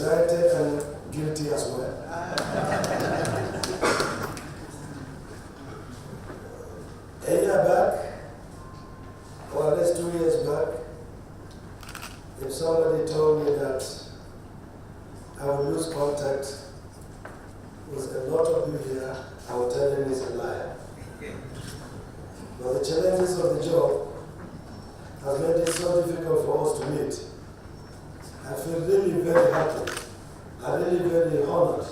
excited and guilty as well. A year back, or at least 2 years back, if somebody told me that I would lose contact with a lot of you here, I would tell him he's a liar. But the challenges of the job has made it so difficult for us to meet. I feel really very happy. I'm really very honored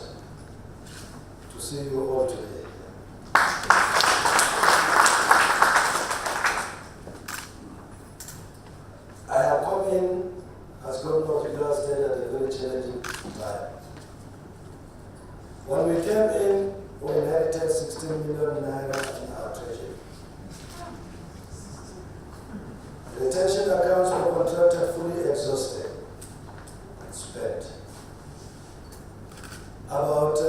to see you all today. I have come in as governor of Jigawa State at a very challenging time. When we came in, we inherited 16 million naira in our treasury. Retention accounts were contracted fully exhausted and spent. About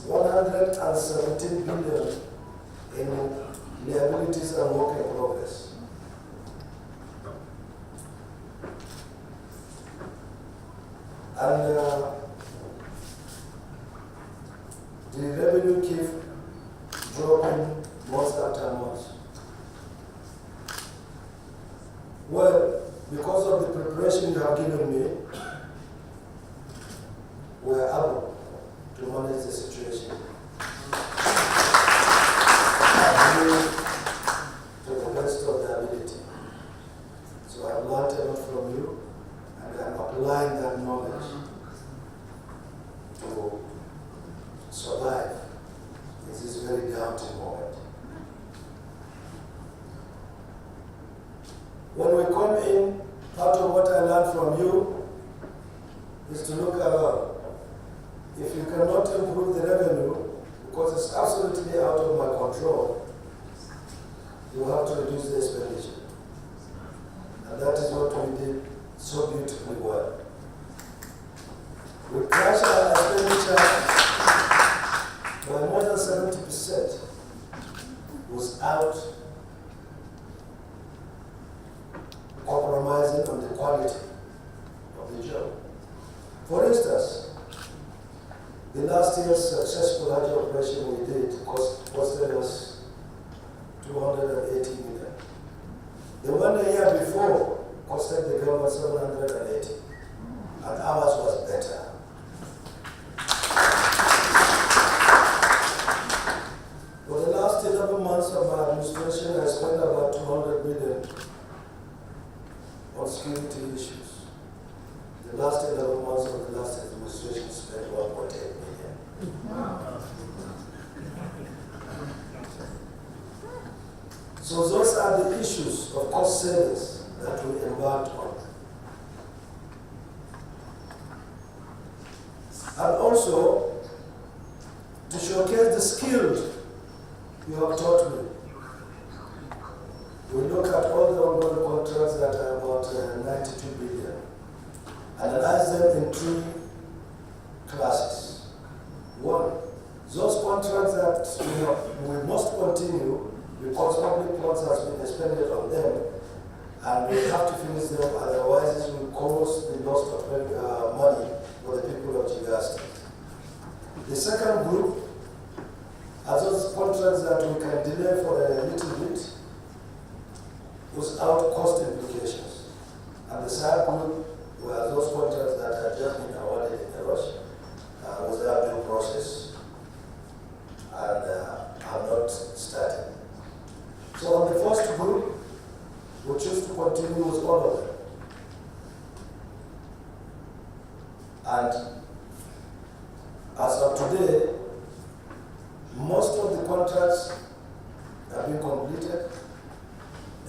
117 billion in liabilities and work in progress. And the revenue keeps dropping month after month. Well, because of the preparation you have given me, we are able to manage the situation. To the best of the ability. So I've learned a lot from you, and I'm applying that knowledge to survive in this very daunting moment. When we come in, part of what I learned from you is to look around. If you cannot improve the revenue, because it's absolutely out of my control, you have to reduce the expenditure. And that is what we did so beautifully well. We crashed our expenditure by more than 70% without compromising on the quality of the job. For instance, the last year's successful Hajj operation we did costed us 280 million. The one a year before costed the government 780, and ours was better. For the last 11 months of my administration, I spent about 200 million on security issues. The last 11 months of the last administration spent 1.8 million. Wow. So those are the issues of cost savings that we embarked on. And also, to showcase the skills you have taught me, we look at all the ongoing contracts that are about 92 billion, analyze them in 3 classes. One, those contracts that we must continue because public funds has been expended on them, and we have to finish them, otherwise it will cause the loss of money for the people of Jigawa State. The second group are those contracts that we can delay for a little bit without cost implications. And the third group were those contracts that have just been awarded in a rush without due process and are not started. So on the first group, we choose to continue with all of them. And as of today, most of the contracts have been completed.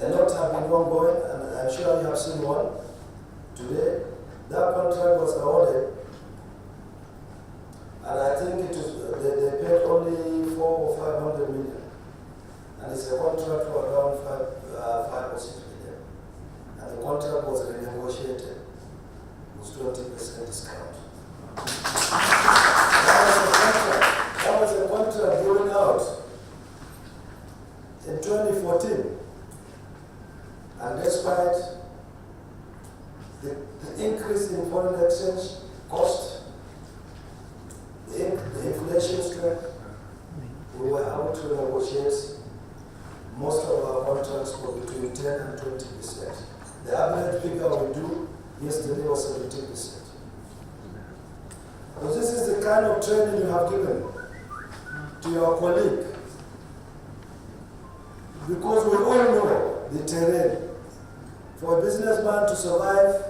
A lot have been ongoing, and I'm sure you have seen one today. That contract was awarded, and I think they paid only 400 or 500 million. And it's a contract for around 5 or 6 million. And the contract was renegotiated with 20% discount. That was a contract going out in 2014. And despite the increase foreign exchange cost, the inflation strength. We were able to negotiate most of our contracts for between 10 and 20%. The average figure we do yesterday was 17%. So this is the kind of training you have given to your colleague. Because we all know the terrain. For a businessman to survive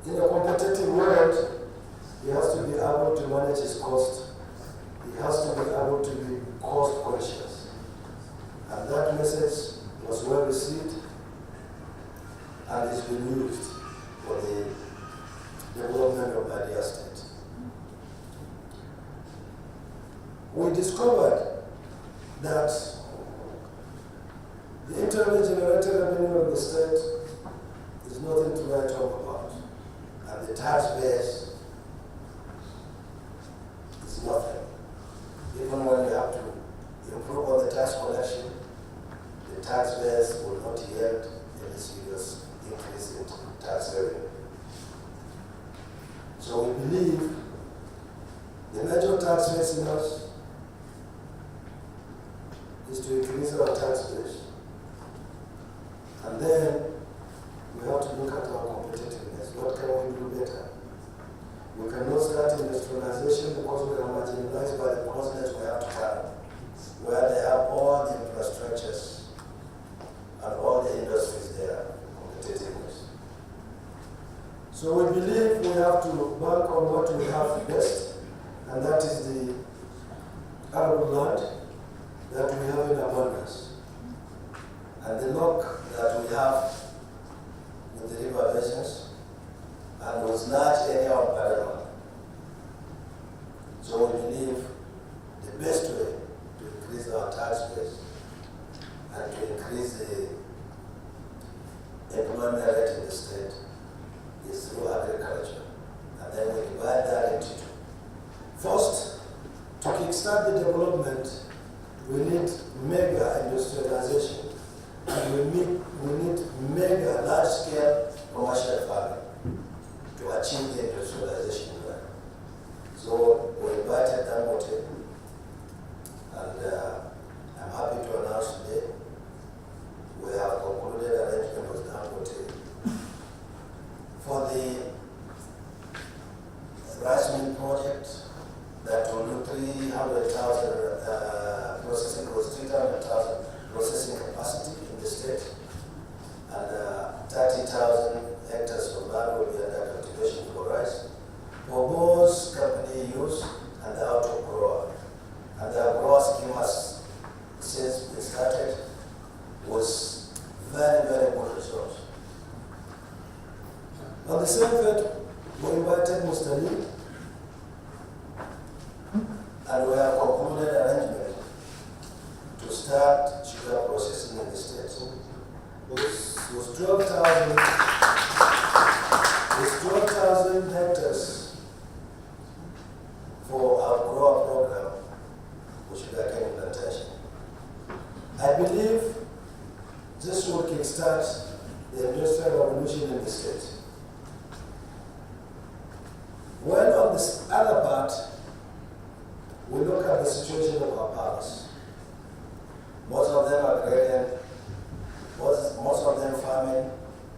in a competitive world, he has to be able to manage his cost. He has to be able to be cost conscious. And that message was well received and has been used for the development of BADARU state. We discovered that the internally generated revenue of the state is nothing to write home about, and the tax base is nothing. Even when you have to improve on the tax collection, the tax base will not yield any serious increase in tax revenue. So we believe the major tax facing us is to increase our tax base. And then we have to look at our competitiveness. What can we do better? We cannot start industrialization because we are marginalized by the closeness we have to Ghana, where they have all the infrastructures and all the industries there, competitiveness. So we believe we have to bank on what we have best, and that is the arable land that we have in abundance. And the luck that we have with the river basins and with large area of BADARU. So we believe the best way to increase our tax base and to increase the employment rate in the state is through agriculture. And then we divide that into two. First, to kickstart the development, we need mega industrialization. And we need mega large-scale commercial farming to achieve the industrialization plan. So we invited Dangote, and I'm happy to announce today we have concluded arrangement with Dangote for the rice mill project that will do 300,000 processing, 300,000 processing capacity in the state, and 30,000 hectares of land will be under cultivation for rice for both company use and the auto grower. And the grower scheme has since been started with very, very good results. On the same field, we invited Mr. Lee, and we have concluded arrangement to start sugar processing in the state. With 12,000 hectares for our grower program for sugarcane plantation. I believe this will kickstart the industrial revolution in the state. When on this other part, we look at the situation of our farmers. Most of them are agrarian, most of them farming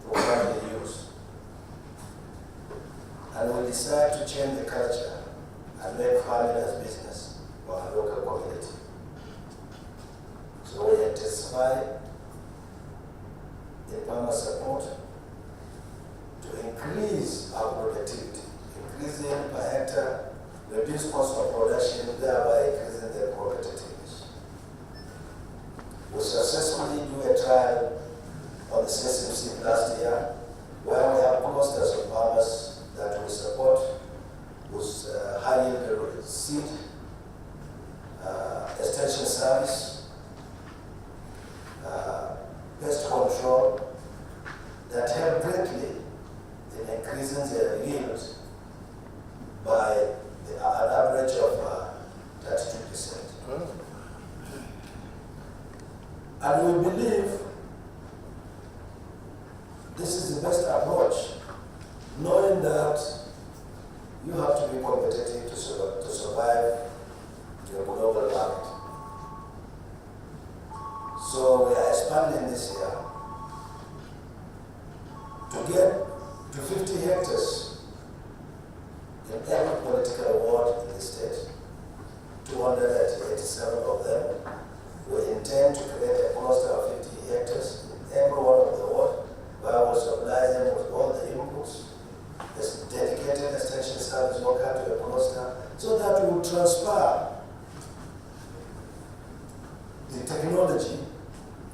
for family use. And we decide to change the culture and make farming as business for our local community. So we intensify the farmer support to increase our productivity, increasing per hectare, reduce cost of production, thereby increasing their competitiveness. We successfully do a trial on the sesame seed last year, where we have clusters of farmers that we support with high yield seed, extension service, pest control, that help greatly in increasing their yield by an average of 32%. And we believe this is the best approach, knowing that, you have to be competitive to survive your global market. So we are expanding this year to get to 50 hectares in every political ward in the state, 287 of them. We intend to create a cluster of 50 hectares in every one of the ward, where we will supply them with all the inputs. There's a dedicated extension service worker to a cluster, so that we will transfer the technology,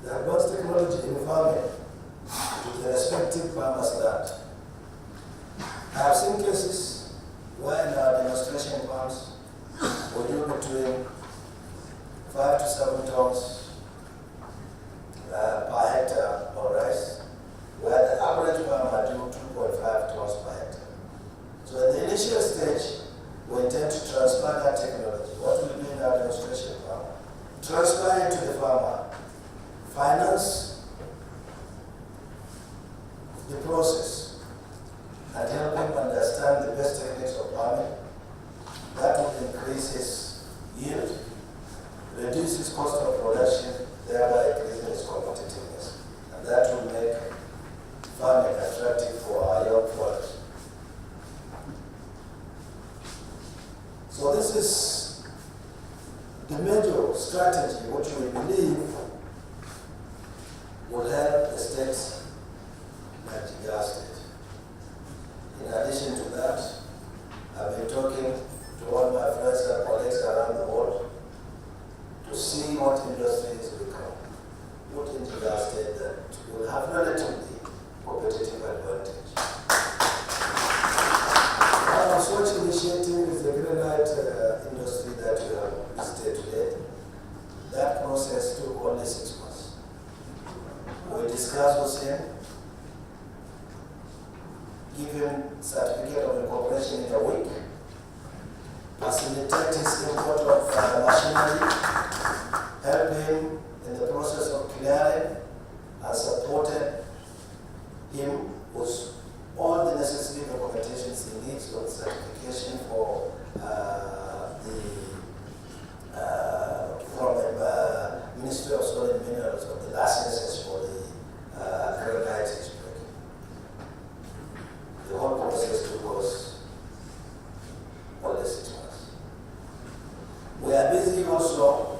the advanced technology in farming to the respective farmers' land. I have seen cases where in our demonstration farms we do between 5 to 7 tons per hectare of rice, where the average farmer do 2.5 tons per hectare. So in the initial stage, we intend to transfer that technology. What we do in our demonstration farm, transfer it to the farmer, finance the process, and help him understand the best techniques of farming. That will increase his yield, reduce his cost of production, thereby increasing his competitiveness. And that will make farming attractive for our young farmers. So this is the major strategy which we believe will help the states like Jigawa State. In addition to that, I've been talking to all my friends and colleagues around the world to see what industries will come, what in Jigawa State that will have relatively competitive advantage. One of such initiative is the granite industry that we have visited today. That process took only 6 months. We discussed with him, give him certificate of incorporation in a week, facilitate his import of machinery, help him in the process of clearing, and supported him with all the necessary documentations he needs with certification for from the Ministry of Soil and Minerals of the licenses for the granite he's breaking. The whole process took us only 6 months. We are busy also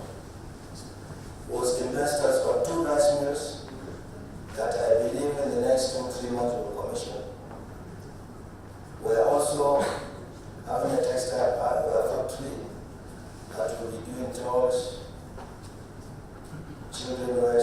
with investors on 2 rice mills that I believe in the next 2-3 months will commission. We are also having a textile factory that will be doing toys, children wear